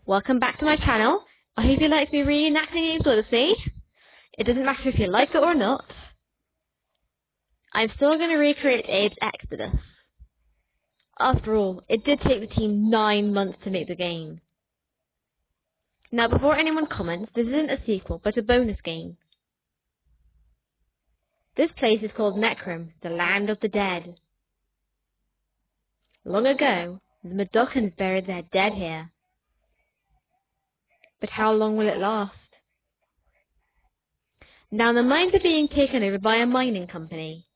Welcome back to my channel. I hope you like me reenacting Exoddus. It doesn't matter if you like it or not. I'm still going to recreate Abe's Exoddus. After all, it did take the team 9 months to make the game. Now before anyone comments, this isn't a sequel, but a bonus game. This place is called Necrom, the land of the dead. Long ago, the Mudokons buried their dead here. But how long will it last? Now the mines are being taken over by a mining company.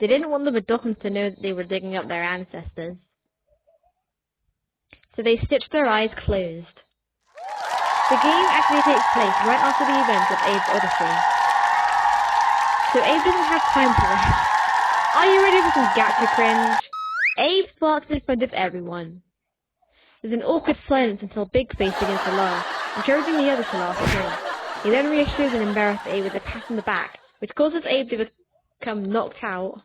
They didn't want the Mudokons to know that they were digging up their ancestors. So they stitched their eyes closed. The game actually takes place right after the events of Abe's Odyssey. So Abe doesn't have time to rest. Are you ready for some Gacha cringe? Abe sparks in front of everyone. There's an awkward silence until Big Face begins to laugh, encouraging the others to laugh too. He then reassures an embarrassed Abe with a pat on the back, which causes Abe to become knocked out.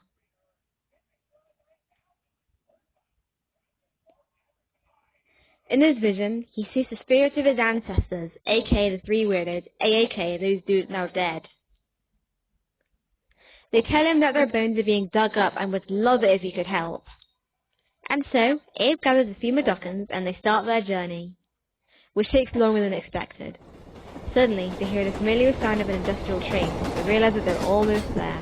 In his vision, he sees the spirits of his ancestors, aka the three weirdos, aka those dudes now dead. They tell him that their bones are being dug up and would love it if he could help. And so, Abe gathers a few Mudokons and they start their journey, which takes longer than expected. Suddenly, they hear the familiar sound of an industrial train and realize that they're almost there.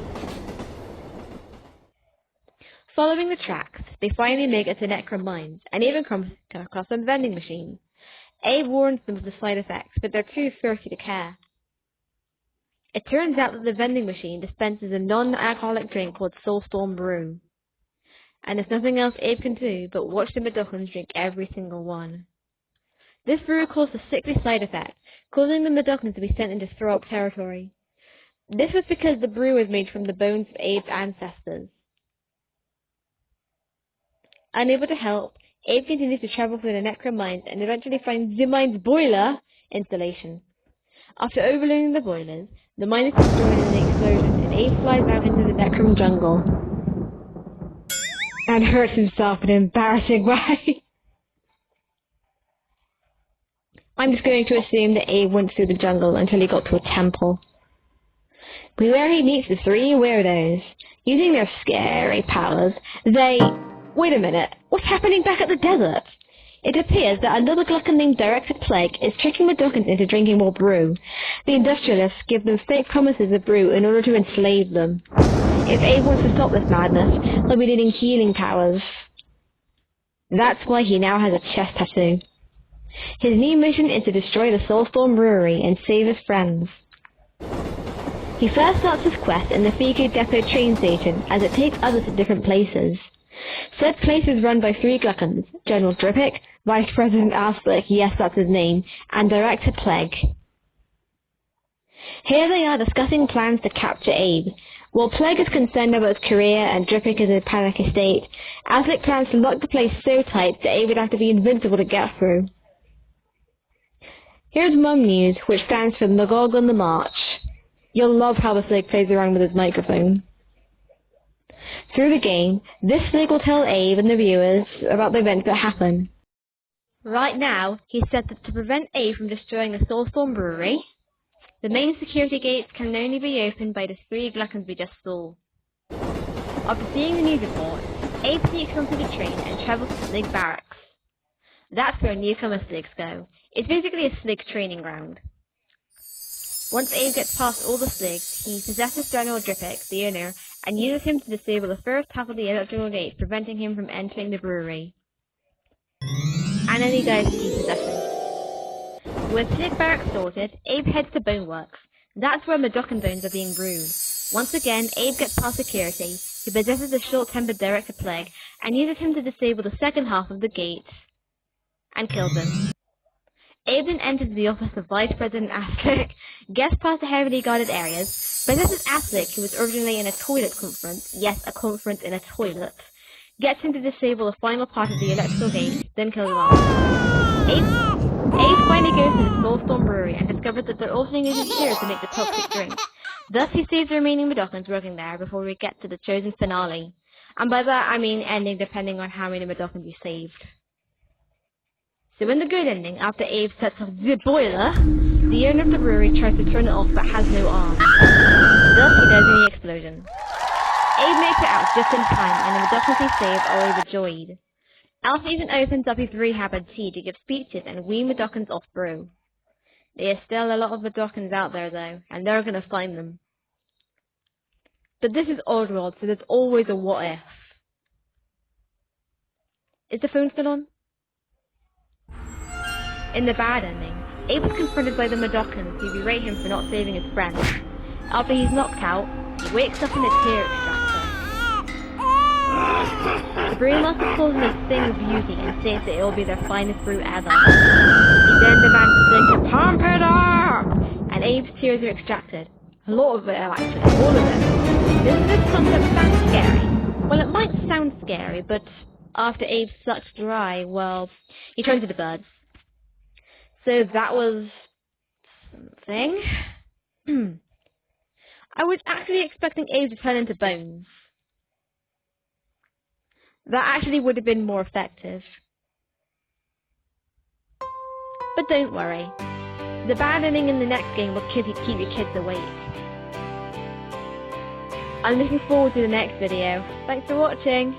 Following the tracks, they finally make it to Necrom Mines and even come across a vending machine. Abe warns them of the side effects, but they're too thirsty to care. It turns out that the vending machine dispenses a non-alcoholic drink called Soulstorm Brew. And there's nothing else Abe can do but watch the Mudokons drink every single one. This brew caused a sickly side effect, causing the Mudokons to be sent into throw-up territory. This was because the brew was made from the bones of Abe's ancestors. Unable to help, Abe continues to travel through the Necrom Mines and eventually finds the mine's boiler installation. After overloading the boilers, the mine is destroyed in an explosion and Abe flies out into the Necrom jungle and hurts himself in an embarrassing way. I'm just going to assume that Abe went through the jungle until he got to a temple, where he meets the three weirdos. Using their scary powers, they... Wait a minute, what's happening back at the desert? It appears that another glutton named Director Plague is tricking the Mudokons into drinking more brew. The industrialists give them fake promises of brew in order to enslave them. If Abe wants to stop this madness, he'll be needing healing powers. That's why he now has a chest tattoo. His new mission is to destroy the Soulstorm Brewery and save his friends. He first starts his quest in the Fiku Depot train station, as it takes others to different places. Said place is run by three gluttons, General Drippick, Vice President Arslick, yes that's his name, and Director Plague. Here they are discussing plans to capture Abe. While Plague is concerned about his career and Drippick is in a panic state, Arslick plans to lock the place so tight that Abe would have to be invincible to get through. Here's Mum News, which stands for Magog on the March. You'll love how the Slug plays around with his microphone. Through the game, this Slug will tell Abe and the viewers about the events that happen. Right now, he said that to prevent Abe from destroying the Soulstorm Brewery, the main security gates can only be opened by the three gluttons we just saw. After seeing the news report, Abe sneaks onto the train and travels to Slug Barracks. That's where newcomer Slugs go. It's basically a Slug training ground. Once Abe gets past all the Slugs, he possesses General Drippick, the owner, and uses him to disable the first half of the electrical gate, preventing him from entering the brewery. And then he dies to keep possession. With Slug Barracks sorted, Abe heads to Boneworks. That's where Mudokon bones are being brewed. Once again, Abe gets past security, he possesses the short-tempered Director Plague, and uses him to disable the second half of the gate, and kills him. Abe then enters the office of Vice President Arslick, gets past the heavily guarded areas, possesses Arslick, who was originally in a toilet conference, yes, a conference in a toilet, gets him to disable the final part of the electrical gate, then kills him off. Abe finally goes to the Soulstorm Brewery and discovers that they're also using syrup to make the toxic drink. Thus he saves the remaining Mudokons working there before we get to the chosen finale. And by that I mean ending depending on how many Mudokons you saved. So in the good ending, after Abe sets off the boiler, the owner of the brewery tries to turn it off but has no arms. Thus he dies in the explosion. Abe makes it out just in time, and the Meducans he saves are overjoyed. Alpha even opens up his rehab at tea to give speeches and wean Meducans off brew. There are still a lot of Meducans out there though, and they're gonna find them. But this is Oddworld, so there's always a what if. Is the phone still on? In the bad ending, Abe is confronted by the Meducans who berate him for not saving his friend. After he's knocked out, he wakes up in a tear extractor. The brewmaster calls him a thing of beauty and states that it will be their finest brew ever. He then demands the thing to pump it up! And Abe's tears are extracted. A lot of it, actually. All of it. Doesn't this concept sound scary? Well, it might sound scary, but after Abe sucks dry, well, he turns into birds. So that was something. I was actually expecting Abe to turn into bones. That actually would have been more effective. But don't worry. The bad ending in the next game will keep your kids awake. I'm looking forward to the next video. Thanks for watching.